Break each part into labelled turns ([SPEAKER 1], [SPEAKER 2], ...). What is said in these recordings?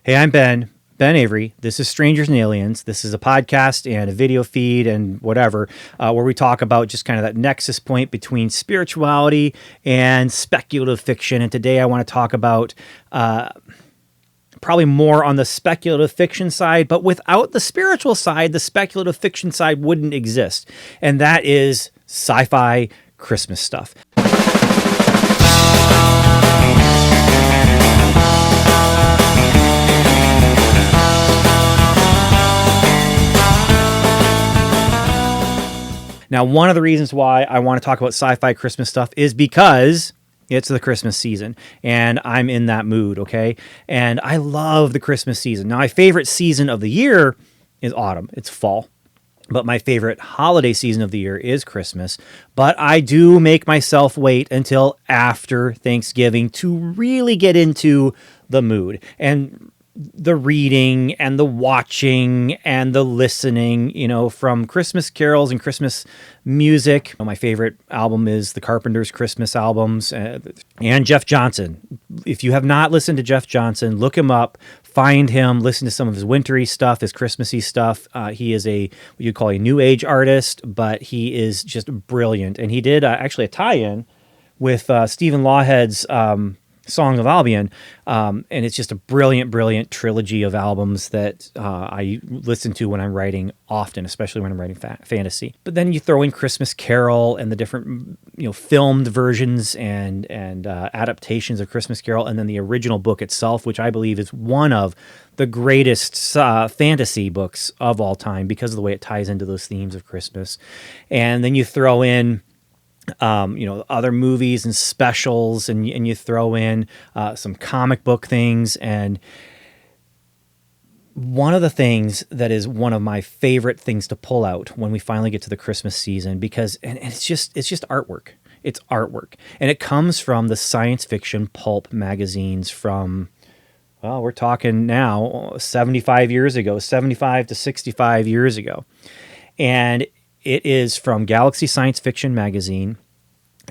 [SPEAKER 1] Hey, I'm Ben Avery. This is Strangers and Aliens. This is a podcast and a video feed and whatever, where we talk about just kind of that nexus point between spirituality and speculative fiction. And today I want to talk about probably more on the speculative fiction side, but without the spiritual side, the speculative fiction side wouldn't exist. And that is sci-fi Christmas stuff. Now, one of the reasons why I want to talk about sci-fi Christmas stuff is because it's the Christmas season, and I'm in that mood, okay? And I love the Christmas season. Now, my favorite season of the year is autumn. It's fall. But my favorite holiday season of the year is Christmas. But I do make myself wait until after Thanksgiving to really get into the mood. And the reading and the watching and the listening, from Christmas carols and Christmas music. My favorite album is the Carpenters' Christmas albums and Jeff Johnson. If you have not listened to Jeff Johnson, look him up, find him, listen to some of his wintry stuff, his Christmassy stuff. He is what you'd call a new age artist, but he is just brilliant. And he did actually a tie-in with Stephen Lawhead's Song of Albion, and it's just a brilliant trilogy of albums that I listen to when I'm writing often, especially when I'm writing fantasy. But then you throw in Christmas Carol and the different filmed versions and adaptations of Christmas Carol, and then the original book itself, which I believe is one of the greatest fantasy books of all time because of the way it ties into those themes of Christmas. And then you throw in other movies and specials, and you throw in some comic book things. And one of the things that is one of my favorite things to pull out when we finally get to the Christmas season, because it's just artwork. It's artwork, and it comes from the science fiction pulp magazines from, well, we're talking now 75 to 65 years ago. And it is from Galaxy Science Fiction magazine,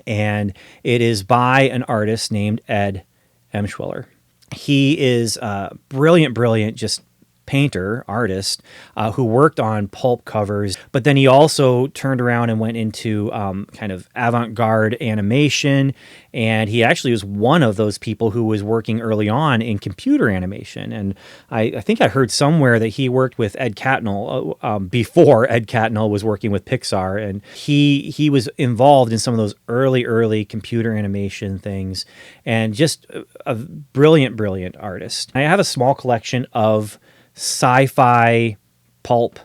[SPEAKER 1] and it is by an artist named Ed Emshwiller. He is a brilliant, just painter, artist, who worked on pulp covers, but then he also turned around and went into kind of avant-garde animation, and he actually was one of those people who was working early on in computer animation. And I think I heard somewhere that he worked with Ed Catmull before Ed Catmull was working with Pixar, and he was involved in some of those early computer animation things, and just a brilliant artist. I have a small collection of sci-fi pulp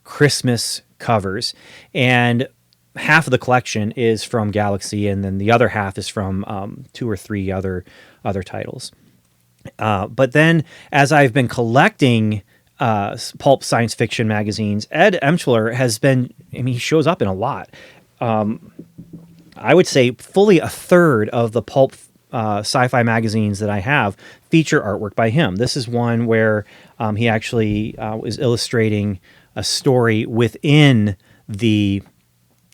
[SPEAKER 1] Christmas covers, and half of the collection is from Galaxy, and then the other half is from 2 or 3 other titles. But then, as I've been collecting pulp science fiction magazines, Ed Emshwiller has been, he shows up in a lot. I would say fully a third of the pulp sci-fi magazines that I have feature artwork by him. This is one where he actually is illustrating a story within the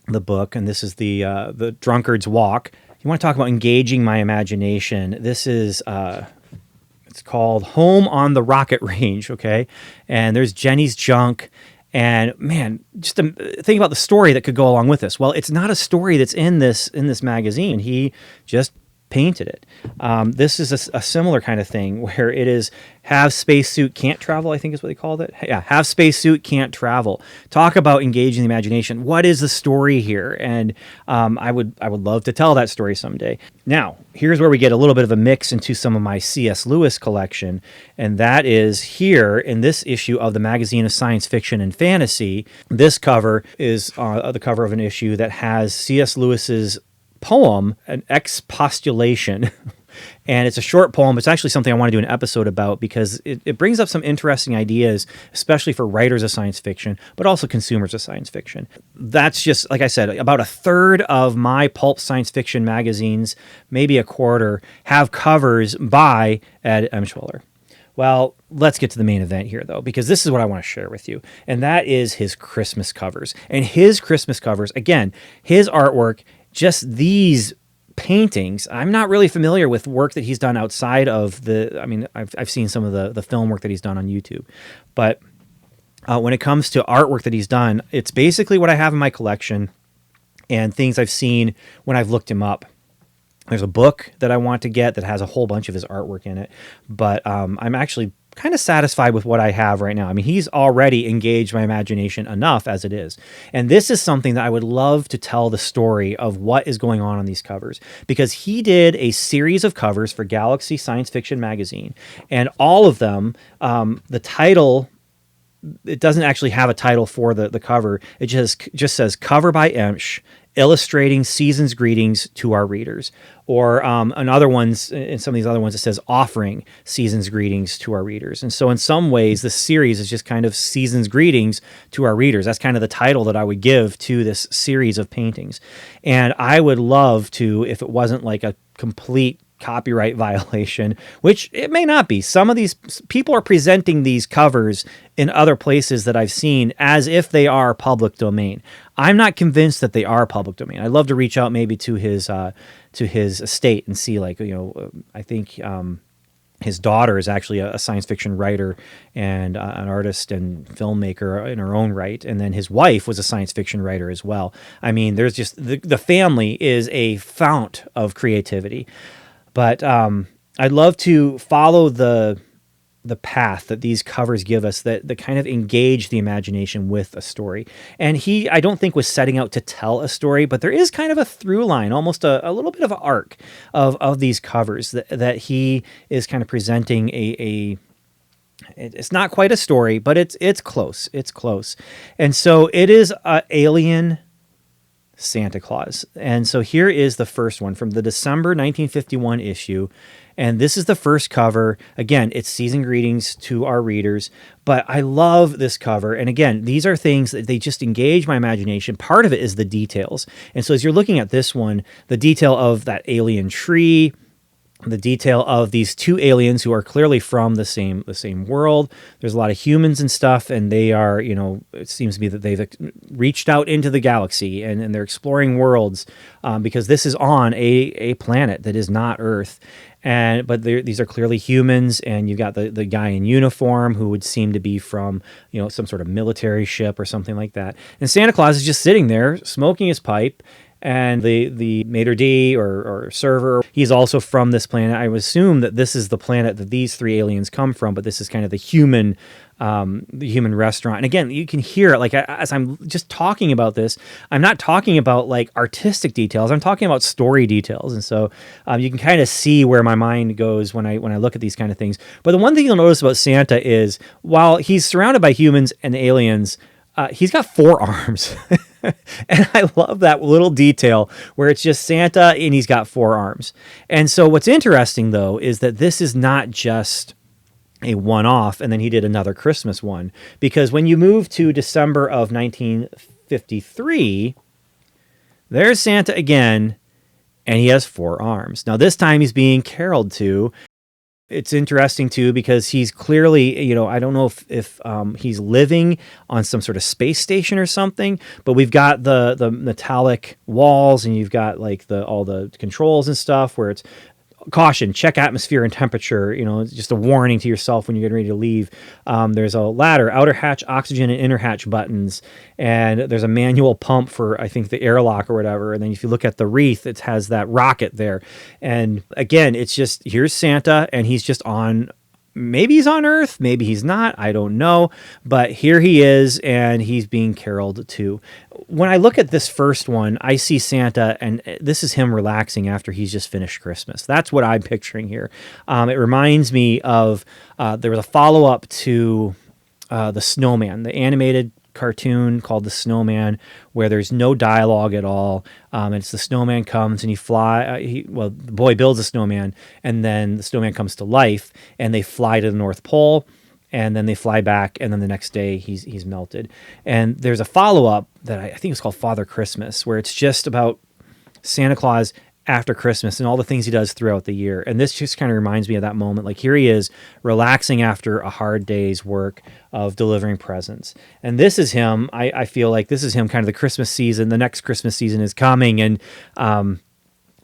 [SPEAKER 1] book, and this is the Drunkard's Walk. You want to talk about engaging my imagination? This is it's called Home on the Rocket Range, okay? And there's Jenny's junk. And man, just think about the story that could go along with this. Well, it's not a story that's in this magazine. He just painted it. This is a similar kind of thing where it is have spacesuit, can't travel, I think is what they called it. Yeah, have spacesuit, can't travel. Talk about engaging the imagination. What is the story here? And I would love to tell that story someday. Now, here's where we get a little bit of a mix into some of my C.S. Lewis collection, and that is here in this issue of the Magazine of Science Fiction and Fantasy. This cover is the cover of an issue that has C.S. Lewis's poem, an expostulation, and it's a short poem. It's actually something I want to do an episode about because it brings up some interesting ideas, especially for writers of science fiction, but also consumers of science fiction. That's just, like I said, about a third of my pulp science fiction magazines, maybe a quarter, have covers by Ed Emshwiller. Well, let's get to the main event here, though, because this is what I want to share with you, and that is his Christmas covers. And his Christmas covers, again, his artwork, just these paintings, I'm not really familiar with work that he's done outside of I've seen some of the film work that he's done on YouTube, but when it comes to artwork that he's done, it's basically what I have in my collection and things I've seen when I've looked him up. There's a book that I want to get that has a whole bunch of his artwork in it, but I'm actually kind of satisfied with what I have right now. I mean, he's already engaged my imagination enough as it is. And this is something that I would love to tell the story of what is going on these covers, because he did a series of covers for Galaxy Science Fiction magazine, and all of them, the title, it doesn't actually have a title for the cover. It just says cover by Emsh, illustrating season's greetings to our readers. Or in other ones, in some of these other ones, it says offering season's greetings to our readers. And so in some ways, this series is just kind of season's greetings to our readers. That's kind of the title that I would give to this series of paintings. And I would love to, if it wasn't like a complete copyright violation, which it may not be. Some of these people are presenting these covers in other places that I've seen as if they are public domain. I'm not convinced that they are public domain. I'd love to reach out maybe to his estate and see, like, I think his daughter is actually a science fiction writer and an artist and filmmaker in her own right. And then his wife was a science fiction writer as well. I mean, there's just the family is a fount of creativity. But I'd love to follow the path that these covers give us that kind of engage the imagination with a story. And he, I don't think, was setting out to tell a story, but there is kind of a through line, almost a little bit of an arc of these covers that he is kind of presenting it's not quite a story, but it's close. It's close. And so it is Alien Santa Claus. And so here is the first one from the December 1951 issue. And this is the first cover. Again, it's season greetings to our readers, but I love this cover. And again, these are things that they just engage my imagination. Part of it is the details. And so as you're looking at this one, the detail of that alien tree, the detail of these two aliens who are clearly from the same world. There's a lot of humans and stuff, and they are, it seems to be that they've reached out into the galaxy and they're exploring worlds because this is on a planet that is not Earth. But these are clearly humans, and you've got the guy in uniform who would seem to be from, some sort of military ship or something like that. And Santa Claus is just sitting there smoking his pipe. And the maitre d' or server, he's also from this planet. I would assume that this is the planet that these three aliens come from, but this is kind of the human restaurant. And again, you can hear it, like, as I'm just talking about this, I'm not talking about like artistic details. I'm talking about story details. And so you can kind of see where my mind goes when I look at these kind of things. But the one thing you'll notice about Santa is while he's surrounded by humans and aliens, he's got 4 arms. And I love that little detail where it's just Santa and he's got 4 arms. And so what's interesting, though, is that this is not just a one-off and then he did another Christmas one. Because when you move to December of 1953, there's Santa again, and he has 4 arms. Now, this time he's being caroled to. It's interesting, too, because he's clearly, I don't know if he's living on some sort of space station or something, but we've got the metallic walls and you've got like all the controls and stuff where it's caution, check atmosphere and temperature, just a warning to yourself when you're getting ready to leave. There's a ladder, outer hatch, oxygen, and inner hatch buttons. And there's a manual pump for, I think, the airlock or whatever. And then if you look at the wreath, it has that rocket there. And again, it's just, here's Santa, and he's just maybe he's on Earth, maybe he's not, I don't know. But here he is, and he's being caroled to. When I look at this first one, I see Santa, and this is him relaxing after he's just finished Christmas. That's what I'm picturing here. It reminds me of, there was a follow-up to The Snowman, the animated cartoon called The Snowman, where there's no dialogue at all. And it's the snowman comes and the boy builds a snowman, and then the snowman comes to life, and they fly to the North Pole, and then they fly back, and then the next day he's melted. And there's a follow-up that I think is called Father Christmas, where it's just about Santa Claus after Christmas and all the things he does throughout the year. And this just kind of reminds me of that moment. Like, here he is relaxing after a hard day's work of delivering presents. And this is him. I feel like this is him kind of the Christmas season. The next Christmas season is coming. And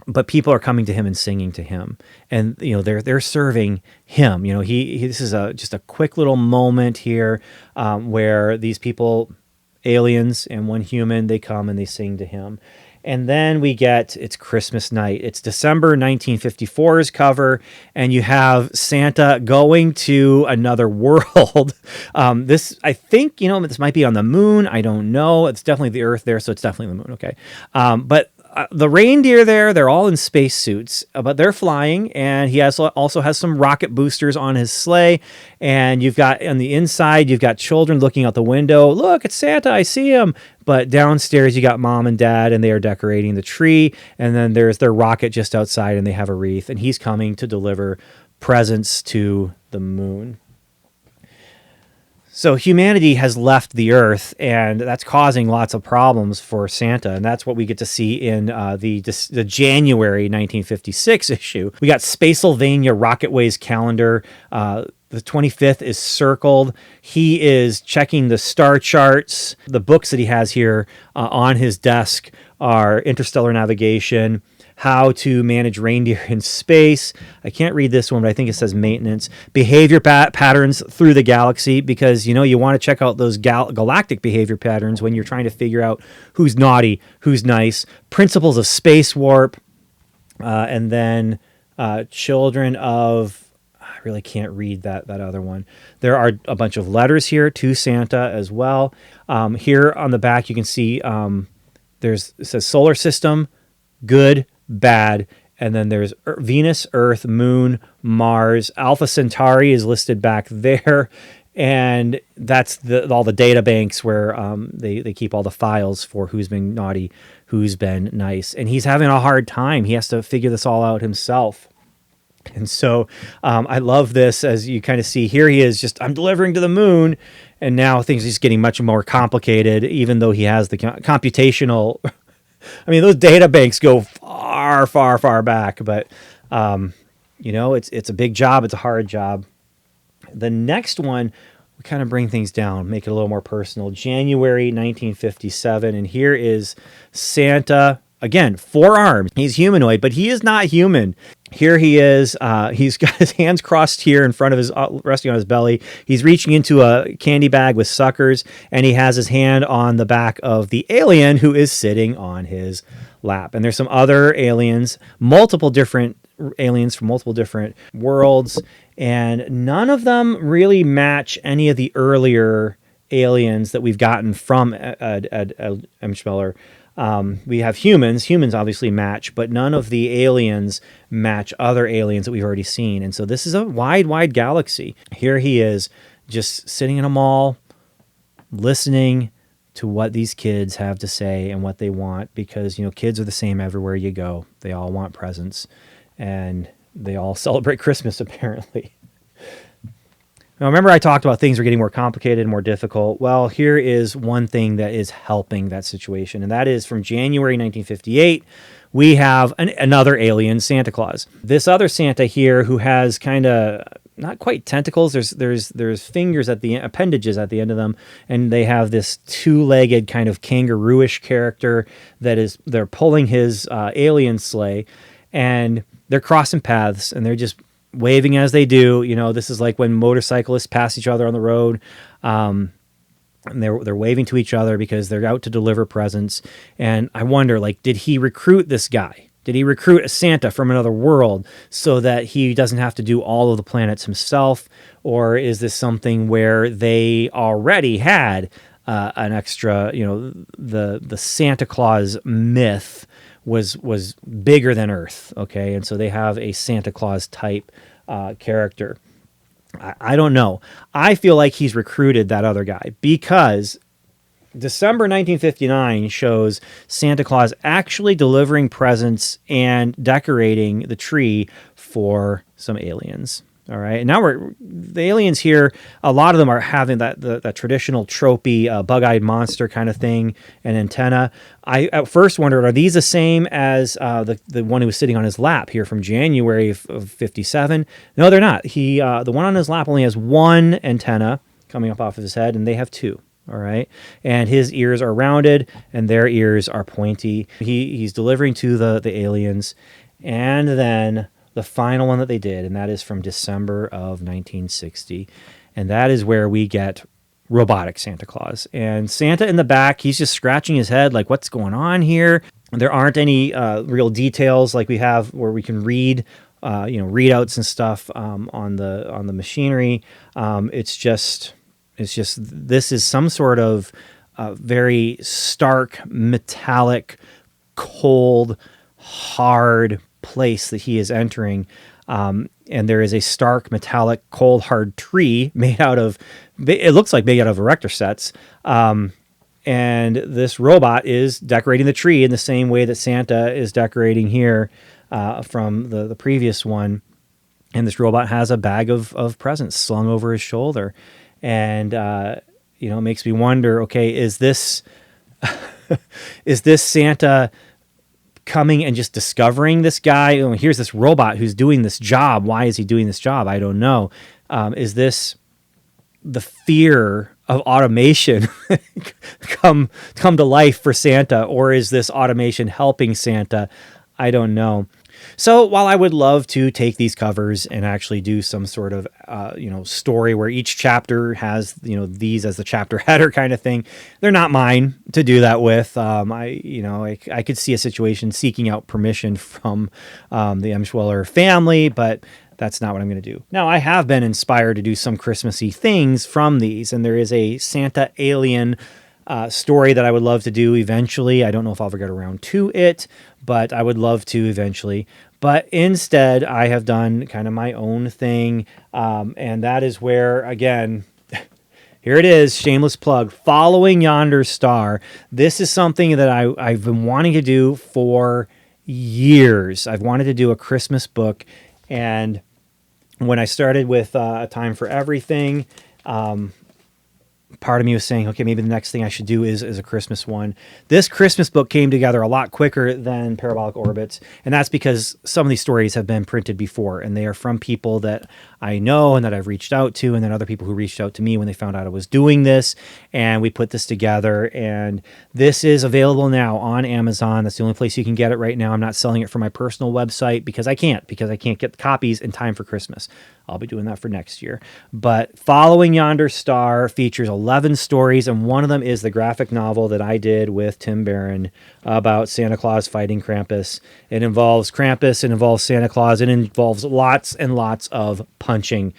[SPEAKER 1] but people are coming to him and singing to him, and they're serving him. This is just a quick little moment here where these people, aliens and one human, they come and they sing to him. And then it's Christmas night. It's December 1954's cover, and you have Santa going to another world. This, I think, this might be on the moon. I don't know. It's definitely the Earth there, so it's definitely the moon. Okay. But the reindeer there, they're all in spacesuits, but they're flying, and he also has some rocket boosters on his sleigh. And you've got on the inside, you've got children looking out the window. Look, it's Santa, I see him. But downstairs, you got mom and dad, and they are decorating the tree. And then there's their rocket just outside, and they have a wreath, and he's coming to deliver presents to the moon. So humanity has left the Earth, and that's causing lots of problems for Santa, and that's what we get to see in the January 1956 issue. We got Spacylvania Rocketway's calendar. The 25th is circled. He is checking the star charts. The books that he has here on his desk are Interstellar Navigation, How to Manage Reindeer in Space. I can't read this one, but I think it says Maintenance. Behavior Patterns Through the Galaxy, because, you want to check out those galactic behavior patterns when you're trying to figure out who's naughty, who's nice. Principles of Space Warp. And then Children of... I really can't read that other one. There are a bunch of letters here to Santa as well. Here on the back, you can see it says Solar System, Good, Bad, and then there's Venus, Earth, Moon, Mars. Alpha Centauri is listed back there, and that's all the data banks where they keep all the files for who's been naughty, who's been nice. And he's having a hard time. He has to figure this all out himself. And so I love this, as you kind of see here. He is just, I'm delivering to the moon, and now things are just getting much more complicated, even though he has the computational... I mean, those data banks go far, far, far back, but, it's a big job. It's a hard job. The next one, we kind of bring things down, make it a little more personal. January 1957, and here is Santa, again, 4 arms. He's humanoid, but he is not human. Here he is. He's got his hands crossed here in front of his, resting on his belly. He's reaching into a candy bag with suckers, and he has his hand on the back of the alien who is sitting on his lap. And there's some other aliens, multiple different aliens from multiple different worlds, and none of them really match any of the earlier aliens that we've gotten from Emshwiller. We have humans. Humans obviously match, but none of the aliens match other aliens that we've already seen. And so this is a wide, wide galaxy. Here he is, just sitting in a mall, listening to what these kids have to say and what they want, because, kids are the same everywhere you go. They all want presents, and they all celebrate Christmas, apparently. Now, remember I talked about things were getting more complicated and more difficult. Well, here is one thing that is helping that situation, and that is from January 1958, we have another alien, Santa Claus. This other Santa here, who has kind of not quite tentacles. There's fingers at the appendages at the end of them, and they have this 2-legged kind of kangaroo-ish character they're pulling his alien sleigh, and they're crossing paths, and they're just waving as they do. This is like when motorcyclists pass each other on the road. And they're waving to each other because they're out to deliver presents. And I wonder, did he recruit this guy? Did he recruit a Santa from another world so that he doesn't have to do all of the planets himself? Or is this something where they already had an extra, the Santa Claus myth was bigger than Earth, okay? And so they have a Santa Claus type character. I don't know. I feel like he's recruited that other guy, because December 1959 shows Santa Claus actually delivering presents and decorating the tree for some aliens. All right. And now the aliens here, a lot of them are having that traditional tropey bug-eyed monster kind of thing, and antenna. I at first wondered, are these the same as the one who was sitting on his lap here from January of 57? No, they're not. The one on his lap only has one antenna coming up off of his head, and they have 2. All right. And his ears are rounded and their ears are pointy. He's delivering to the aliens. And then the final one that they did, and that is from December of 1960. And that is where we get robotic Santa Claus. And Santa in the back, he's just scratching his head like, what's going on here? There aren't any real details like we have where we can read readouts and stuff on the machinery. It's just this is some sort of very stark, metallic, cold, hard place that he is entering. And there is a stark, metallic, cold, hard tree made out of, it looks like made out of erector sets. And this robot is decorating the tree in the same way that Santa is decorating here from the previous one. And this robot has a bag of presents slung over his shoulder. And, it makes me wonder, okay, is this Santa coming and just discovering this guy? Oh, here's this robot who's doing this job. Why is he doing this job? I don't know. Is this the fear of automation come to life for Santa, or is this automation helping Santa? I don't know. So while I would love to take these covers and actually do some sort of, story where each chapter has, these as the chapter header kind of thing, they're not mine to do that with. I could see a situation seeking out permission from the Emshwiller family, but that's not what I'm going to do. Now, I have been inspired to do some Christmassy things from these, and there is a Santa alien story that I would love to do eventually. I don't know if I'll ever get around to it, but I would love to eventually. But instead, I have done kind of my own thing, and that is where, again, here it is, shameless plug, Following Yonder Star. This is something that I've been wanting to do for years. I've wanted to do a Christmas book, and when I started with A Time for Everything, part of me was saying, okay, maybe the next thing I should do is a Christmas one. This Christmas book came together a lot quicker than Parabolic Orbits, and that's because some of these stories have been printed before, and they are from people that I know and that I've reached out to, and then other people who reached out to me when they found out I was doing this, and we put this together, and this is available now on Amazon. That's the only place you can get it right now. I'm not selling it from my personal website because I can't get the copies in time for Christmas. I'll be doing that for next year. But Following Yonder Star features 11 stories, and one of them is the graphic novel that I did with Tim Barron about Santa Claus fighting Krampus. It involves Krampus, it involves Santa Claus, it involves lots and lots of punching.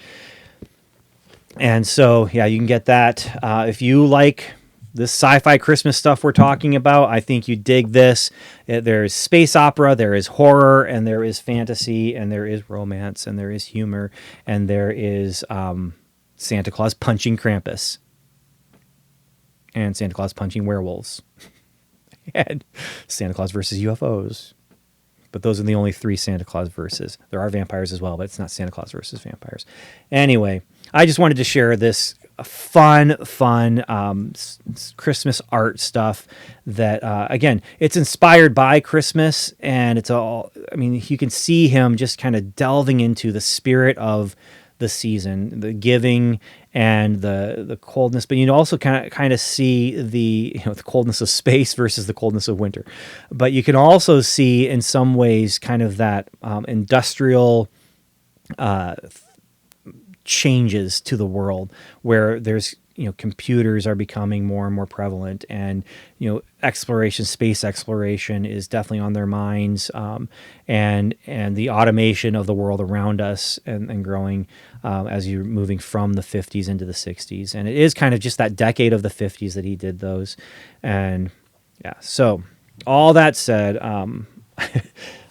[SPEAKER 1] And so, yeah, you can get that. If you like this sci-fi Christmas stuff we're talking about, I think you dig this. There's space opera, there is horror, and there is fantasy, and there is romance, and there is humor, and there is Santa Claus punching Krampus, and Santa Claus punching werewolves, and Santa Claus versus UFOs. But those are the only 3 Santa Claus verses. There are vampires as well, but it's not Santa Claus versus vampires. Anyway, I just wanted to share this fun Christmas art stuff that, again, it's inspired by Christmas, and it's all, you can see him just kind of delving into the spirit of the season, the giving and the coldness, but you also kind of see the the coldness of space versus the coldness of winter. But you can also see in some ways kind of that industrial changes to the world where there's computers are becoming more and more prevalent, and space exploration is definitely on their minds, and the automation of the world around us and growing as you're moving from the 50s into the 60s. And it is kind of just that decade of the 50s that he did those. And yeah, so all that said,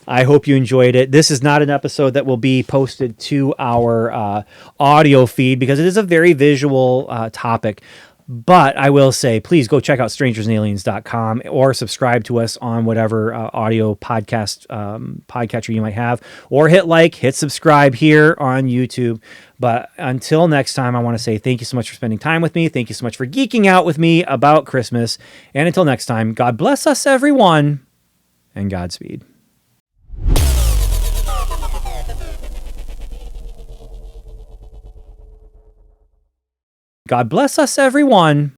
[SPEAKER 1] I hope you enjoyed it. This is not an episode that will be posted to our audio feed because it is a very visual topic. But I will say, please go check out strangersandaliens.com or subscribe to us on whatever audio podcatcher you might have, or hit subscribe here on YouTube. But until next time, I want to say thank you so much for spending time with me. Thank you so much for geeking out with me about Christmas. And until next time, God bless us, everyone, and Godspeed. God bless us, everyone,